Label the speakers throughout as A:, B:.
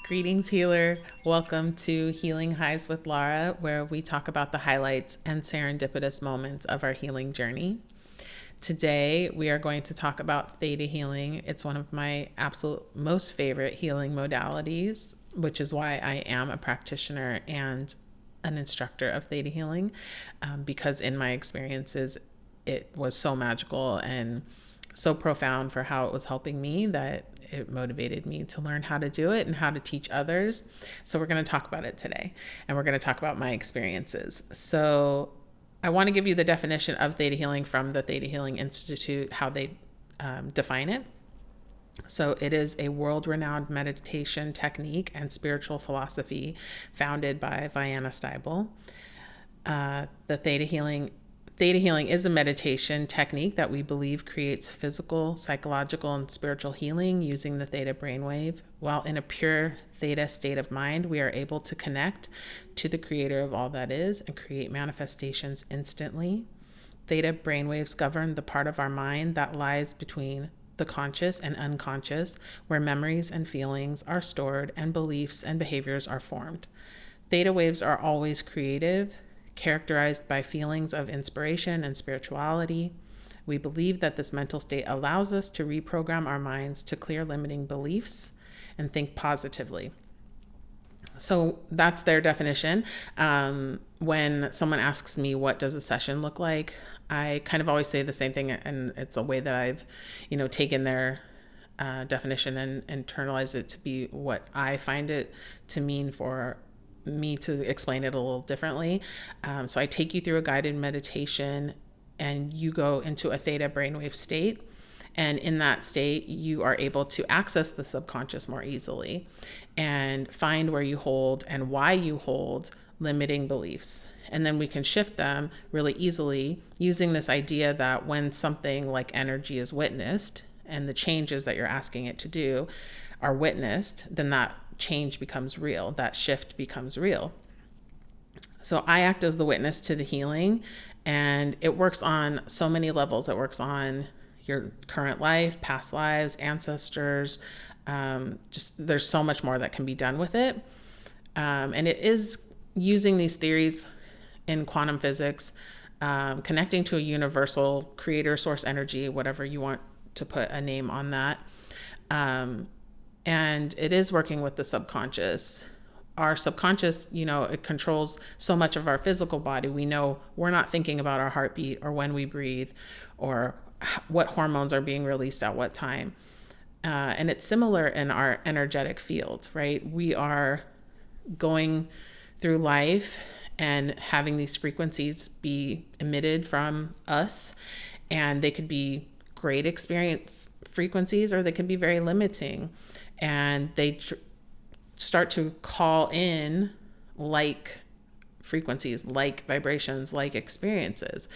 A: Greetings, healer. Welcome to Healing Highs with Lara, where we talk about the highlights and serendipitous moments of our healing journey. Today, we are going to talk about theta healing. It's one of my absolute most favorite healing modalities, which is why I am a practitioner and an instructor of theta healing, because in my experiences, it was so magical and so profound for how it was helping me that it motivated me to learn how to do it and how to teach others. So we're going to talk about it today, and we're going to talk about my experiences. So I want to give you the definition of theta healing from the ThetaHealing Institute, how they define it. So it is a world-renowned meditation technique and spiritual philosophy founded by Vianna Stibel. The Theta healing is a meditation technique that we believe creates physical, psychological, and spiritual healing using the theta brainwave. While in a pure theta state of mind, we are able to connect to the creator of all that is and create manifestations instantly. Theta brainwaves govern the part of our mind that lies between the conscious and unconscious, where memories and feelings are stored and beliefs and behaviors are formed. Theta waves are always creative, characterized by feelings of inspiration and spirituality. We believe that this mental state allows us to reprogram our minds to clear limiting beliefs and think positively. So that's their definition. When someone asks me, what does a session look like? I kind of always say the same thing, and it's a way that I've, taken their definition and internalized it to be what I find it to mean for me to explain it a little differently. So I take you through a guided meditation and you go into a theta brainwave state. And in that state, you are able to access the subconscious more easily and find where you hold and why you hold limiting beliefs. And then we can shift them really easily using this idea that when something like energy is witnessed and the changes that you're asking it to do are witnessed, then that change becomes real, that shift becomes real. So I act as the witness to the healing, and it works on so many levels. It works on your current life, past lives, ancestors. Just there's so much more that can be done with it. And it is using these theories in quantum physics, connecting to a universal creator source energy, whatever you want to put a name on that. And it is working with the subconscious. Our subconscious, it controls so much of our physical body. We know we're not thinking about our heartbeat or when we breathe or what hormones are being released at what time. And it's similar in our energetic field, right? We are going through life and having these frequencies be emitted from us, and they could be great experience frequencies or they can be very limiting, and they start to call in like frequencies, like vibrations, like experiences.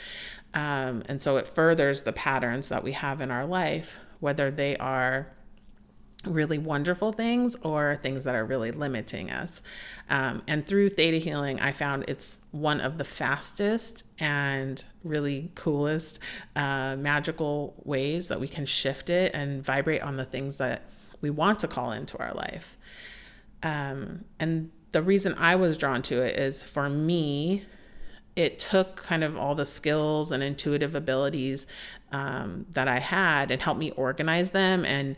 A: And so it furthers the patterns that we have in our life, whether they are really wonderful things or things that are really limiting us. And through theta healing, I found it's one of the fastest and really coolest, magical ways that we can shift it and vibrate on the things that we want to call into our life. And the reason I was drawn to it is, for me, it took kind of all the skills and intuitive abilities that I had and helped me organize them and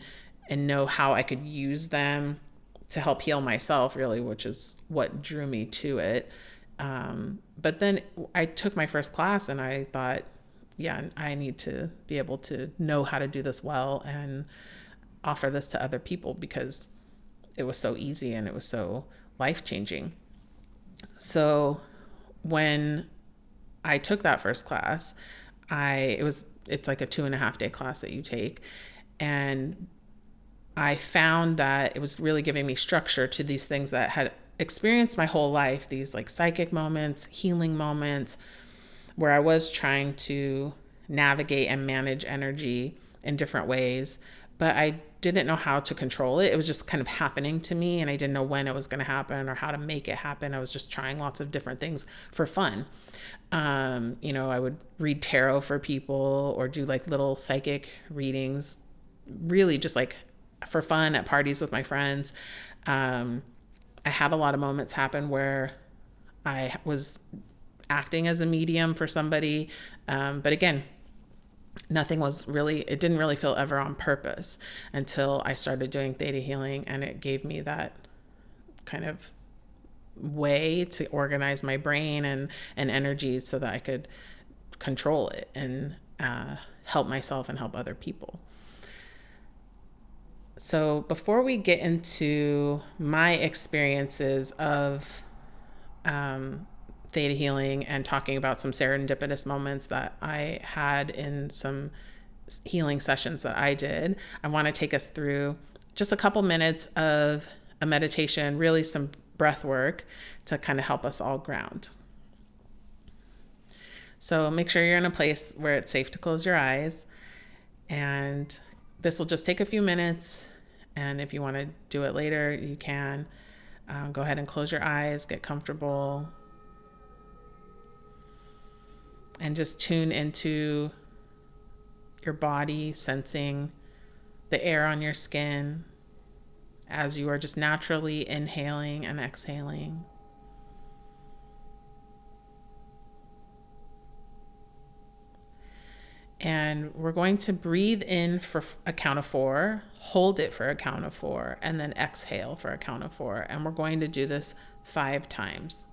A: know how I could use them to help heal myself, really, which is what drew me to it. But then I took my first class and I thought, yeah, I need to be able to know how to do this well and offer this to other people, because it was so easy and it was so life-changing. So when I took that first class, it's like a 2.5-day class that you take. And I found that it was really giving me structure to these things that had experienced my whole life, these like psychic moments, healing moments, where I was trying to navigate and manage energy in different ways, but I didn't know how to control it. It was just kind of happening to me, and I didn't know when it was going to happen or how to make it happen. I was just trying lots of different things for fun. I would read tarot for people or do like little psychic readings, really just like for fun at parties with my friends. I had a lot of moments happen where I was acting as a medium for somebody. But again, it didn't really feel ever on purpose until I started doing theta healing, and it gave me that kind of way to organize my brain and energy so that I could control it and help myself and help other people. So before we get into my experiences of theta healing and talking about some serendipitous moments that I had in some healing sessions that I did, I want to take us through just a couple minutes of a meditation, really some breath work to kind of help us all ground. So make sure you're in a place where it's safe to close your eyes, and this will just take a few minutes. And if you want to do it later, you can. Go ahead and close your eyes, get comfortable, and just tune into your body, sensing the air on your skin as you are just naturally inhaling and exhaling. And we're going to breathe in for a count of 4, hold it for a count of 4, and then exhale for a count of 4. And we're going to do this 5 times.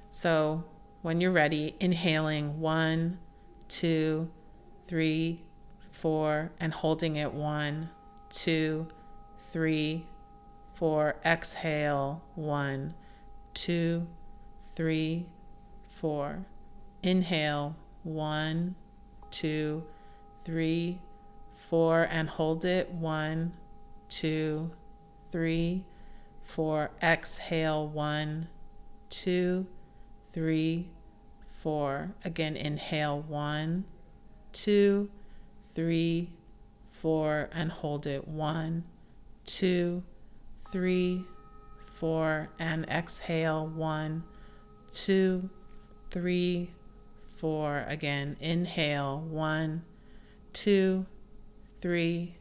A: So when you're ready, inhaling 1, 2, 3, 4, and holding it 1, 2, 3, 4. Exhale 1, 2, 3, 4. Inhale 1, 2, 3, 4, and hold it 1, 2, 3, 4. Exhale 1, 2, 3, 4. Again, inhale 1, 2, 3, 4, and hold it 1, 2, 3, 4, and exhale 1, 2, 3, 4. Again, inhale 1, 2, 3,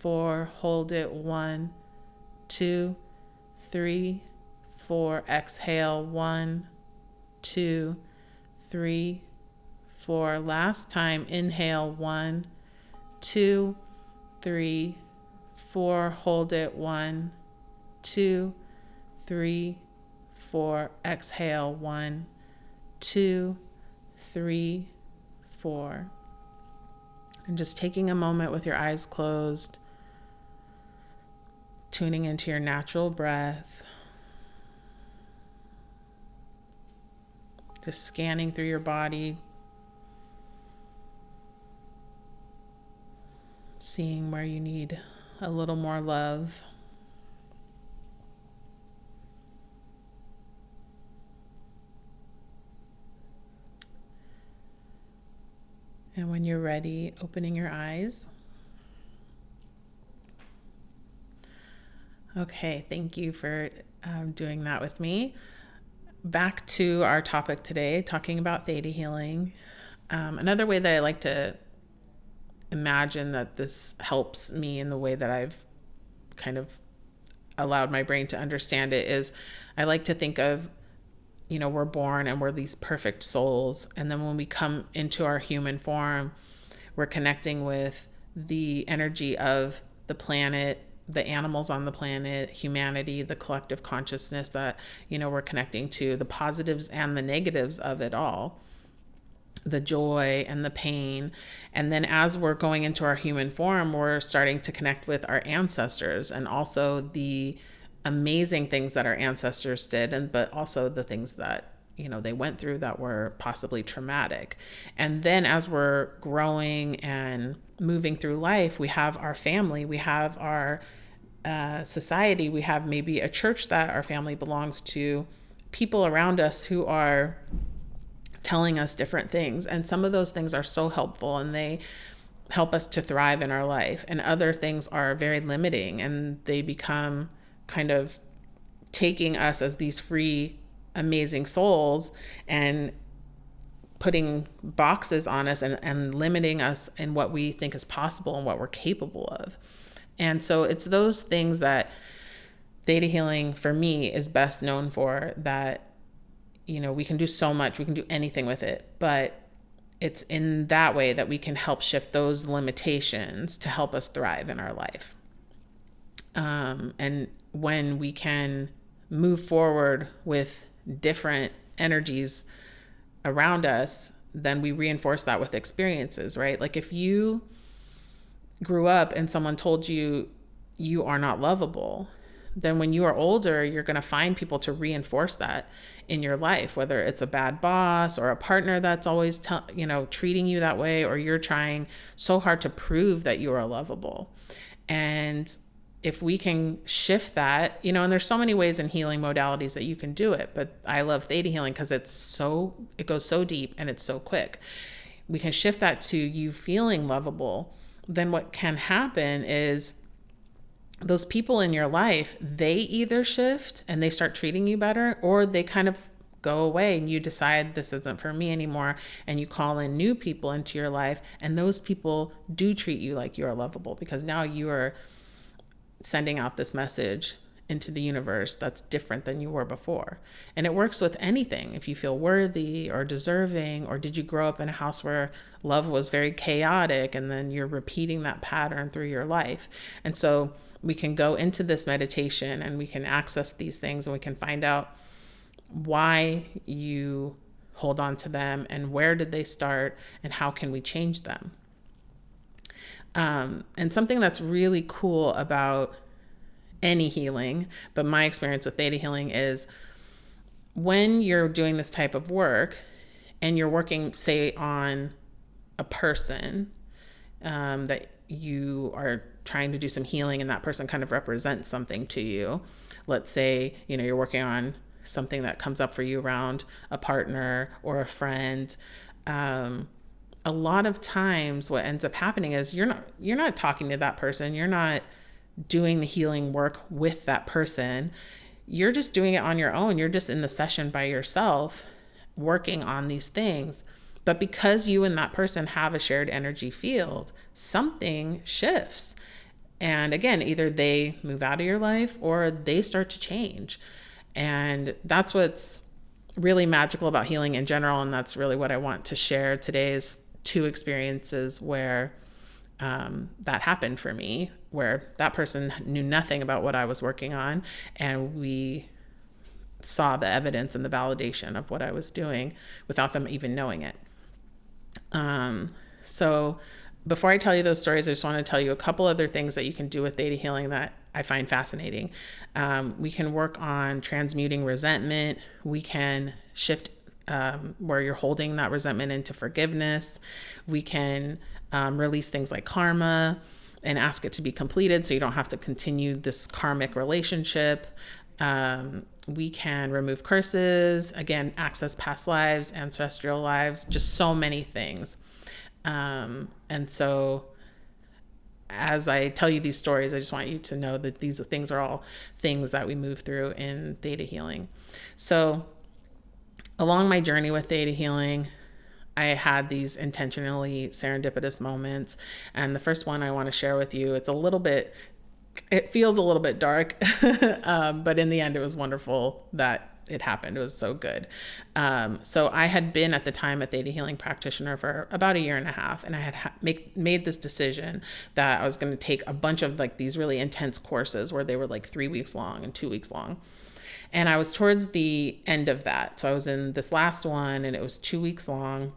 A: 4. Hold it 1, 2, 3, 4. Exhale 1, 2, 3, 4. Last time, inhale 1, 2, 3, 4. Hold it 1, 2, 3, 4. Exhale 1, 2, 3, 4. And just taking a moment with your eyes closed, tuning into your natural breath, just scanning through your body, seeing where you need a little more love. And when you're ready, opening your eyes. Okay, thank you for doing that with me. Back to our topic today, talking about theta healing. Another way that I like to imagine that this helps me in the way that I've kind of allowed my brain to understand it is I like to think of, we're born and we're these perfect souls. And then when we come into our human form, we're connecting with the energy of the planet, the animals on the planet, humanity, the collective consciousness that, we're connecting to, the positives and the negatives of it all, the joy and the pain. And then as we're going into our human form, we're starting to connect with our ancestors and also the amazing things that our ancestors did, but also the things that, they went through that were possibly traumatic. And then as we're growing and moving through life, we have our family, we have our society, we have maybe a church that our family belongs to, people around us who are telling us different things. And some of those things are so helpful and they help us to thrive in our life. And other things are very limiting and they become kind of taking us as these free, amazing souls and putting boxes on us and limiting us in what we think is possible and what we're capable of. And so it's those things that theta healing for me is best known for, that, we can do so much, we can do anything with it, but it's in that way that we can help shift those limitations to help us thrive in our life. And when we can move forward with different energies around us, then we reinforce that with experiences, right? Like if you grew up and someone told you you are not lovable, then when you are older, you're going to find people to reinforce that in your life, whether it's a bad boss or a partner that's always treating you that way, or you're trying so hard to prove that you are lovable. And if we can shift that, and there's so many ways in healing modalities that you can do it, but I love theta healing because it goes so deep and it's so quick. We can shift that to you feeling lovable. Then what can happen is those people in your life, they either shift and they start treating you better, or they kind of go away and you decide this isn't for me anymore, and you call in new people into your life, and those people do treat you like you're lovable, because now you are sending out this message into the universe that's different than you were before. And it works with anything. If you feel worthy or deserving, or did you grow up in a house where love was very chaotic, and then you're repeating that pattern through your life. And so we can go into this meditation and we can access these things, and we can find out why you hold on to them, and where did they start, and how can we change them. And something that's really cool about any healing, but my experience with theta healing is when you're doing this type of work and you're working, say, on a person that you are trying to do some healing, and that person kind of represents something to you. Let's say, you're working on something that comes up for you around a partner or a friend. A lot of times what ends up happening is you're not talking to that person. You're not doing the healing work with that person. You're just doing it on your own. You're just in the session by yourself working on these things. But because you and that person have a shared energy field, something shifts. And again, either they move out of your life or they start to change. And that's what's really magical about healing in general. And that's really what I want to share today, is 2 experiences where that happened for me, where that person knew nothing about what I was working on, and we saw the evidence and the validation of what I was doing without them even knowing it. So before I tell you those stories, I just want to tell you a couple other things that you can do with theta healing that I find fascinating. We can work on transmuting resentment. We can shift where you're holding that resentment into forgiveness. We can release things like karma and ask it to be completed, so you don't have to continue this karmic relationship. We can remove curses, again, access past lives, ancestral lives, just so many things. And so as I tell you these stories, I just want you to know that these things are all things that we move through in theta healing. So along my journey with theta healing, I had these intentionally serendipitous moments. And the first one I want to share with you, it feels a little bit dark, but in the end, it was wonderful that it happened. It was so good. So I had been at the time a theta healing practitioner for about 1.5 years, and I had made this decision that I was going to take a bunch of like these really intense courses where they were like 3 weeks long and 2 weeks long. And I was towards the end of that. So I was in this last one, and it was 2 weeks long,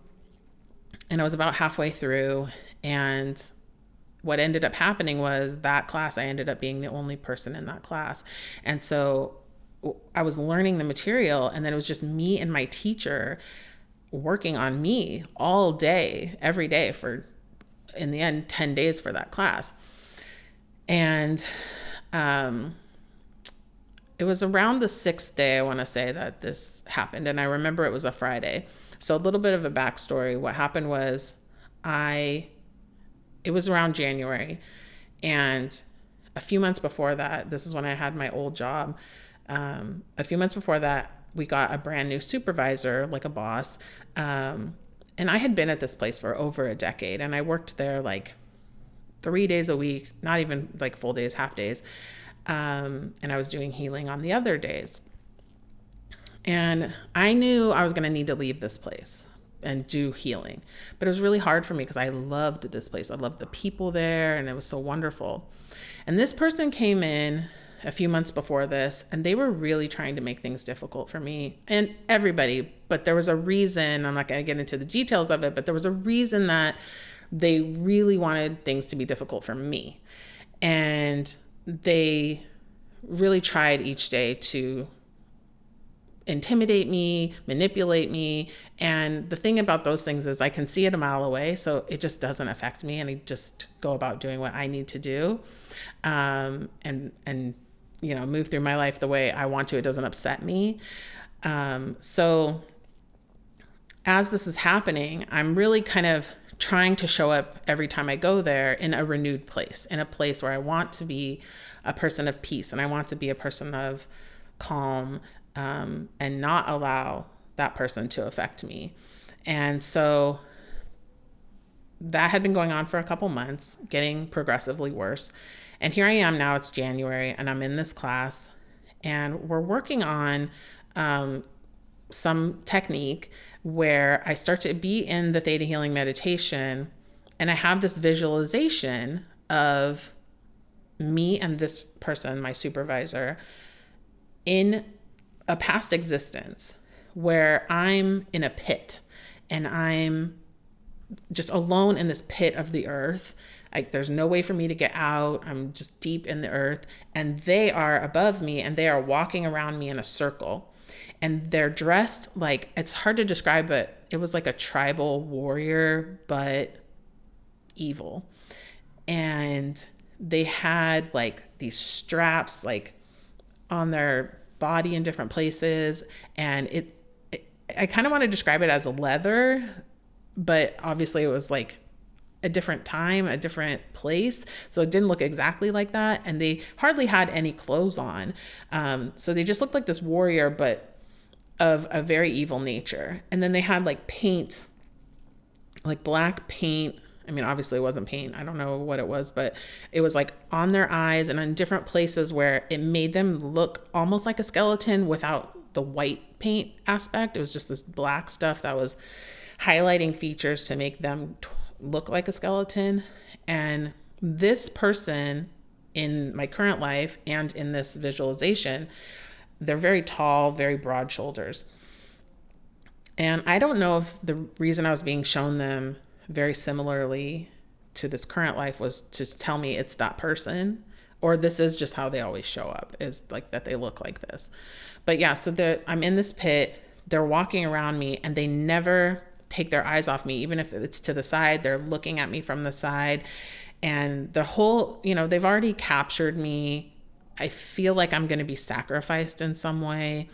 A: and I was about halfway through. And what ended up happening was that class, I ended up being the only person in that class. And so I was learning the material, and then it was just me and my teacher working on me all day, every day for, in the end, 10 days for that class. And it was around the 6th day, I want to say, that this happened. And I remember it was a Friday. So a little bit of a backstory. What happened was it was around January, and a few months before that, this is when I had my old job. A few months before that, we got a brand new supervisor, like a boss. And I had been at this place for over a decade, and I worked there like 3 days a week, not even like full days, half days. And I was doing healing on the other days. And I knew I was going to need to leave this place and do healing. But it was really hard for me because I loved this place. I loved the people there, and it was so wonderful. And this person came in a few months before this, and they were really trying to make things difficult for me and everybody. But there was a reason. I'm not going to get into the details of it, but there was a reason that they really wanted things to be difficult for me. And they really tried each day to intimidate me, manipulate me. And the thing about those things is I can see it a mile away, so it just doesn't affect me, and I just go about doing what I need to do, and move through my life the way I want to. It doesn't upset me. So as this is happening, I'm really kind of trying to show up every time I go there in a renewed place, in a place where I want to be a person of peace, and I want to be a person of calm, and not allow that person to affect me. And so that had been going on for a couple months, getting progressively worse. And here I am now, it's January, and I'm in this class, and we're working on some technique where I start to be in the theta healing meditation, and I have this visualization of me and this person, my supervisor, in a past existence where I'm in a pit and I'm just alone in this pit of the earth. Like, there's no way for me to get out. I'm just deep in the earth, and they are above me, and they are walking around me in a circle, and they're dressed like, it's hard to describe, but it was like a tribal warrior, but evil. And they had like these straps like on their body in different places, and I kind of want to describe it as a leather, but obviously it was like a different time, a different place, so it didn't look exactly like that. And they hardly had any clothes on, so they just looked like this warrior, but of a very evil nature. And then they had like paint, like black paint. I mean, obviously it wasn't paint. I don't know what it was, but it was like on their eyes and in different places where it made them look almost like a skeleton without the white paint aspect. It was just this black stuff that was highlighting features to make them look like a skeleton. And this person in my current life and in this visualization, they're very tall, very broad shoulders. And I don't know if the reason I was being shown them very similarly to this current life was to tell me it's that person, or this is just how they always show up, is like that they look like this. But yeah, so I'm in this pit, they're walking around me, and they never take their eyes off me. Even if it's to the side, they're looking at me from the side. And the whole, they've already captured me. I feel like I'm going to be sacrificed in some way.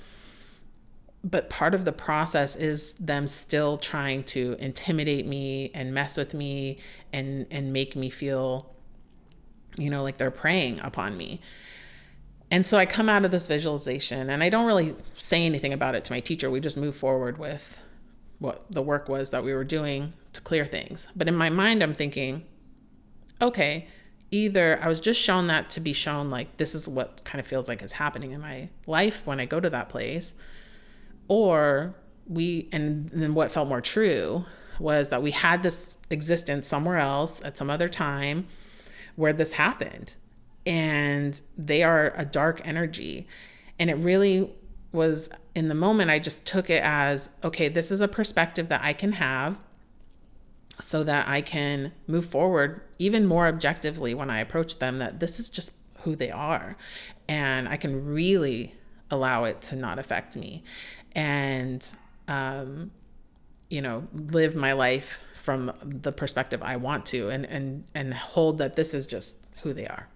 A: But part of the process is them still trying to intimidate me and mess with me and make me feel, like they're preying upon me. And so I come out of this visualization, and I don't really say anything about it to my teacher. We just move forward with what the work was that we were doing to clear things. But in my mind, I'm thinking, okay, either I was just shown that to be shown, like, this is what kind of feels like is happening in my life when I go to that place. Or and then what felt more true was that we had this existence somewhere else at some other time where this happened, and they are a dark energy. And it really was, in the moment, I just took it as, okay, this is a perspective that I can have so that I can move forward even more objectively when I approach them, that this is just who they are, and I can really allow it to not affect me, and live my life from the perspective I want to, and hold that this is just who they are.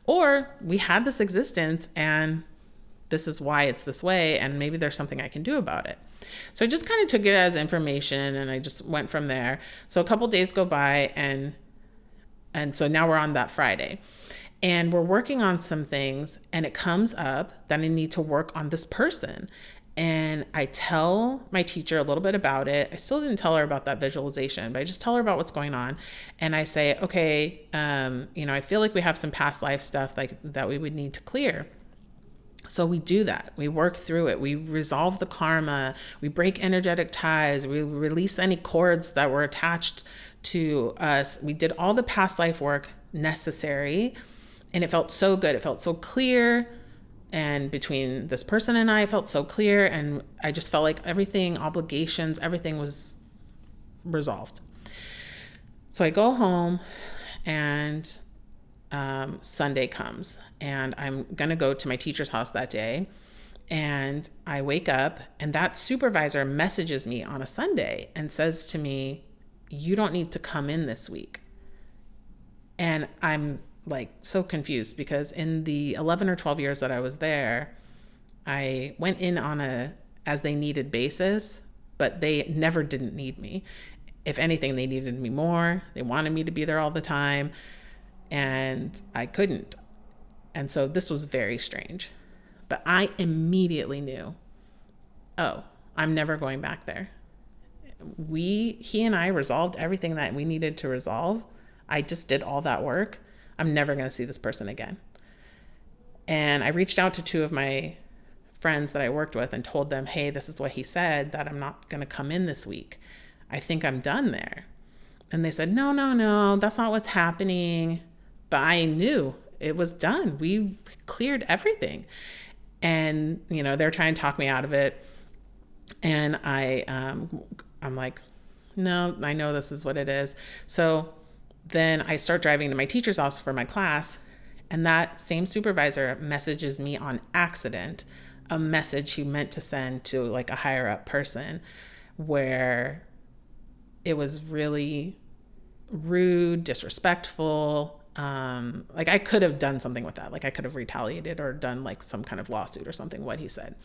A: Or we had this existence, and this is why it's this way, and maybe there's something I can do about it. So I just kind of took it as information, and I just went from there. So a couple days go by, and so now we're on that Friday, and we're working on some things, and it comes up that I need to work on this person. And I tell my teacher a little bit about it. I still didn't tell her about that visualization, but I just tell her about what's going on. And I say, okay, I feel like we have some past life stuff like that we would need to clear. So we do that. We work through it. We resolve the karma. We break energetic ties. We release any cords that were attached to us. We did all the past life work necessary. And it felt so good. It felt so clear. And between this person and I, it felt so clear. And I just felt like everything, obligations, everything was resolved. So I go home and Sunday comes and I'm going to go to my teacher's house that day. And I wake up and that supervisor messages me on a Sunday and says to me, you don't need to come in this week. And I'm like so confused because in the 11 or 12 years that I was there, I went in on a as they needed basis, but they never didn't need me. If anything, they needed me more. They wanted me to be there all the time. And I couldn't. And so this was very strange. But I immediately knew, oh, I'm never going back there. He and I resolved everything that we needed to resolve. I just did all that work. I'm never going to see this person again. And I reached out to two of my friends that I worked with and told them, hey, this is what he said, that I'm not going to come in this week. I think I'm done there. And they said, no, that's not what's happening. But I knew it was done. We cleared everything. And, they're trying to talk me out of it. And I'm like, no, I know this is what it is. So then I start driving to my teacher's house for my class. And that same supervisor messages me on accident, a message he meant to send to like a higher up person where it was really rude, disrespectful. Like I could have done something with that. Like I could have retaliated or done like some kind of lawsuit or something, what he said.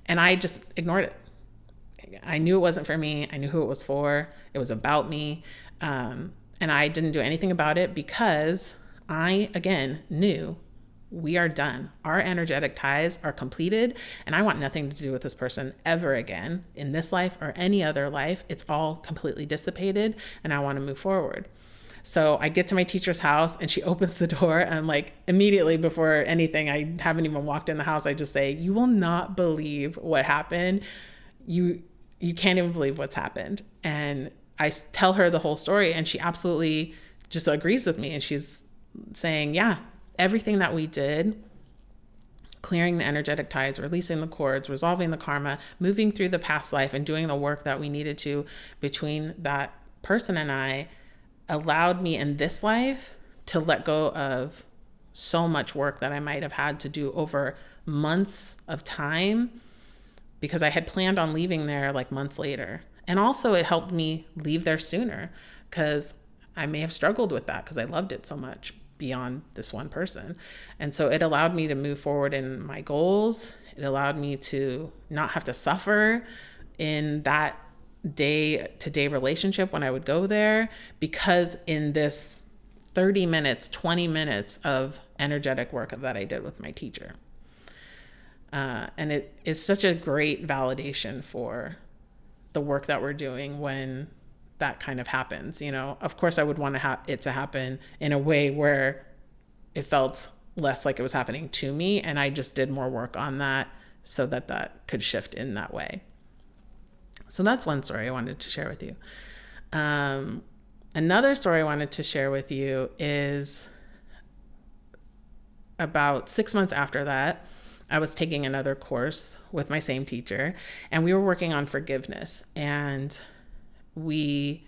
A: And I just ignored it. I knew it wasn't for me. I knew who it was for. It was about me. And I didn't do anything about it because I, again, knew we are done. Our energetic ties are completed, and I want nothing to do with this person ever again in this life or any other life. It's all completely dissipated, and I want to move forward. So I get to my teacher's house and she opens the door and I'm like, immediately before anything, I haven't even walked in the house, I just say, you will not believe what happened. You can't even believe what's happened. And I tell her the whole story and she absolutely just agrees with me. And she's saying, yeah, everything that we did, clearing the energetic ties, releasing the cords, resolving the karma, moving through the past life and doing the work that we needed to between that person and I, allowed me in this life to let go of so much work that I might have had to do over months of time because I had planned on leaving there like months later. And also it helped me leave there sooner because I may have struggled with that because I loved it so much beyond this one person. And so it allowed me to move forward in my goals. It allowed me to not have to suffer in that day-to-day relationship when I would go there, because in this 30 minutes, 20 minutes of energetic work that I did with my teacher. And it is such a great validation for the work that we're doing when that kind of happens. Of course I would want it to happen in a way where it felt less like it was happening to me. And I just did more work on that so that could shift in that way. So that's one story I wanted to share with you. Another story I wanted to share with you is about 6 months after that, I was taking another course with my same teacher and we were working on forgiveness, and we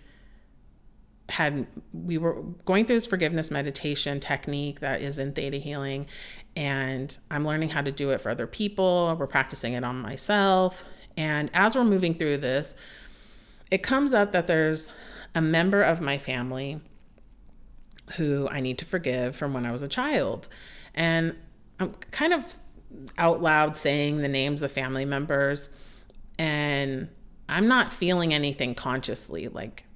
A: were going through this forgiveness meditation technique that is in Theta Healing, and I'm learning how to do it for other people. We're practicing it on myself. And as we're moving through this, it comes up that there's a member of my family who I need to forgive from when I was a child. And I'm kind of out loud saying the names of family members, and I'm not feeling anything consciously. Like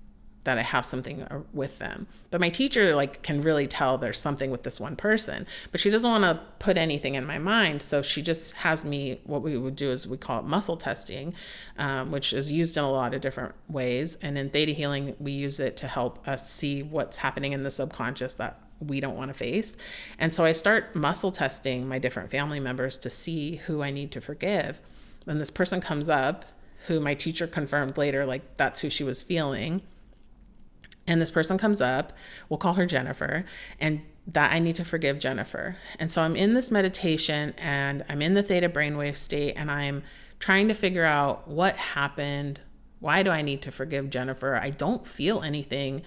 A: that I have something with them. But my teacher like can really tell there's something with this one person, but she doesn't want to put anything in my mind. So she just has me, what we would do is we call it muscle testing, which is used in a lot of different ways. And in Theta Healing, we use it to help us see what's happening in the subconscious that we don't want to face. And so I start muscle testing my different family members to see who I need to forgive. When this person comes up, who my teacher confirmed later, like that's who she was feeling. And this person comes up, we'll call her Jennifer, and that I need to forgive Jennifer. And so I'm in this meditation and I'm in the theta brainwave state and I'm trying to figure out what happened. Why do I need to forgive Jennifer? I don't feel anything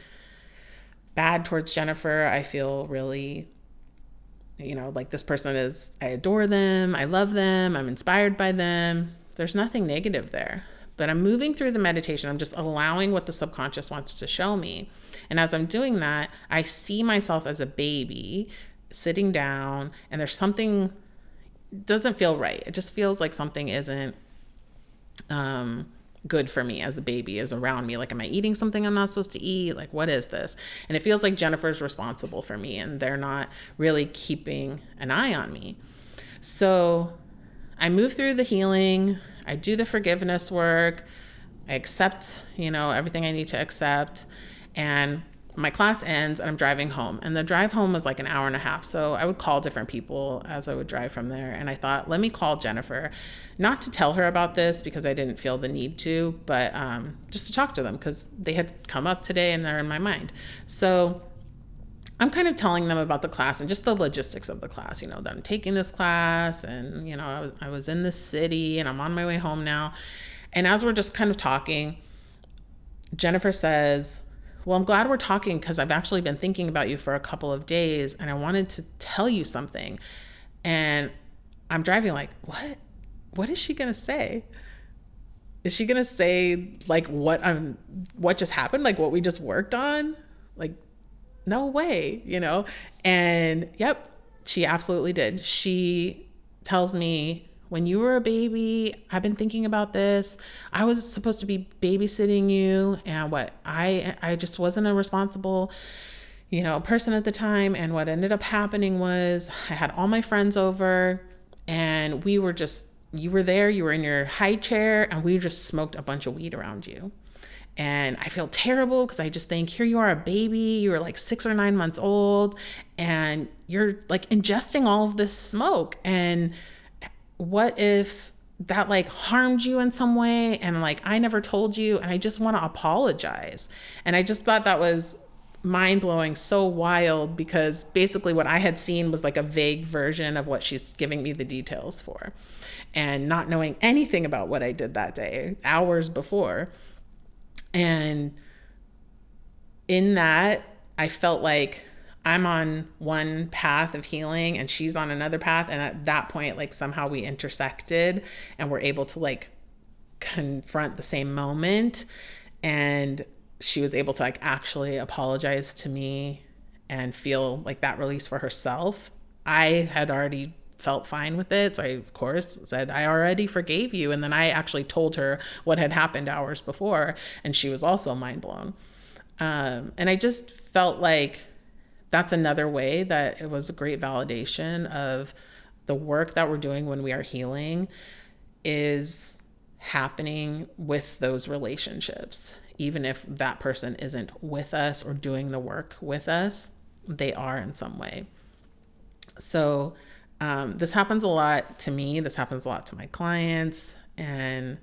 A: bad towards Jennifer. I feel really, like this person is, I adore them. I love them. I'm inspired by them. There's nothing negative there. But I'm moving through the meditation. I'm just allowing what the subconscious wants to show me. And as I'm doing that, I see myself as a baby sitting down, and there's something doesn't feel right. It just feels like something isn't good for me as a baby is around me. Like, am I eating something I'm not supposed to eat? Like, what is this? And it feels like Jennifer's responsible for me and they're not really keeping an eye on me. So I move through the healing. I do the forgiveness work. I accept, everything I need to accept. And my class ends and I'm driving home. And the drive home was like an hour and a half. So I would call different people as I would drive from there. And I thought, let me call Jennifer, not to tell her about this because I didn't feel the need to, but just to talk to them because they had come up today and they're in my mind. So I'm kind of telling them about the class and just the logistics of the class, that I'm taking this class and, I was in this city and I'm on my way home now. And as we're just kind of talking, Jennifer says, well, I'm glad we're talking because I've actually been thinking about you for a couple of days and I wanted to tell you something. And I'm driving like, what? What is she going to say? Is she going to say like what just happened? Like what we just worked on? Like, no way, And yep, she absolutely did. She tells me, when you were a baby, I've been thinking about this. I was supposed to be babysitting you, and I just wasn't a responsible, person at the time. And what ended up happening was I had all my friends over and you were there, you were in your high chair and we just smoked a bunch of weed around you. And I feel terrible because I just think, here you are, a baby, you were like 6 or 9 months old and you're like ingesting all of this smoke. And what if that like harmed you in some way? And like, I never told you and I just want to apologize. And I just thought that was mind blowing, so wild, because basically what I had seen was like a vague version of what she's giving me the details for, and not knowing anything about what I did that day, hours before. And in that, I felt like I'm on one path of healing and she's on another path. And at that point, like somehow we intersected and were able to like confront the same moment. And she was able to like actually apologize to me and feel like that release for herself. I had already felt fine with it. So I, of course, said, I already forgave you. And then I actually told her what had happened hours before. And she was also mind blown. And I just felt like that's another way that it was a great validation of the work that we're doing when we are healing is happening with those relationships. Even if that person isn't with us or doing the work with us, they are in some way. So this happens a lot to me. This happens a lot to my clients. And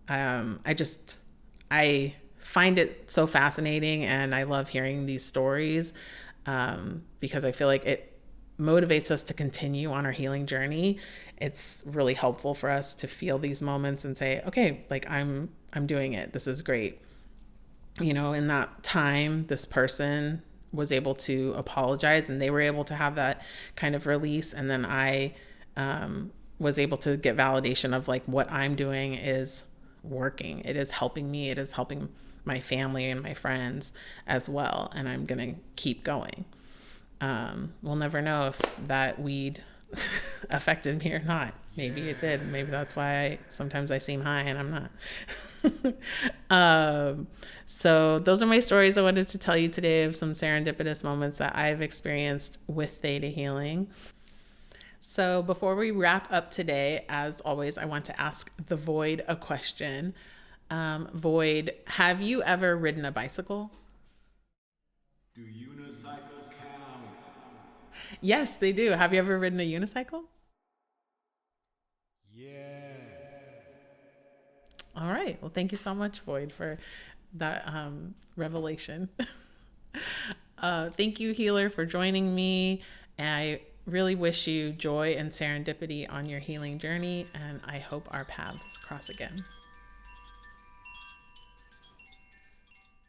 A: I find it so fascinating. And I love hearing these stories because I feel like it motivates us to continue on our healing journey. It's really helpful for us to feel these moments and say, okay, like I'm doing it. This is great. In that time, this person was able to apologize and they were able to have that kind of release. And then I was able to get validation of like what I'm doing is working. It is helping me. It is helping my family and my friends as well. And I'm going to keep going. We'll never know if that weed affected me or not. Maybe it did. Maybe that's why sometimes I seem high and I'm not. So those are my stories I wanted to tell you today of some serendipitous moments that I've experienced with theta healing. So before we wrap up today, as always, I want to ask the Void a question. Void, have you ever ridden a bicycle?
B: Do unicycles count?
A: Yes, they do. Have you ever ridden a unicycle?
B: Yes.
A: All right. Well, thank you so much, Void, for that revelation. Thank you, Healer, for joining me. And I really wish you joy and serendipity on your healing journey. And I hope our paths cross again.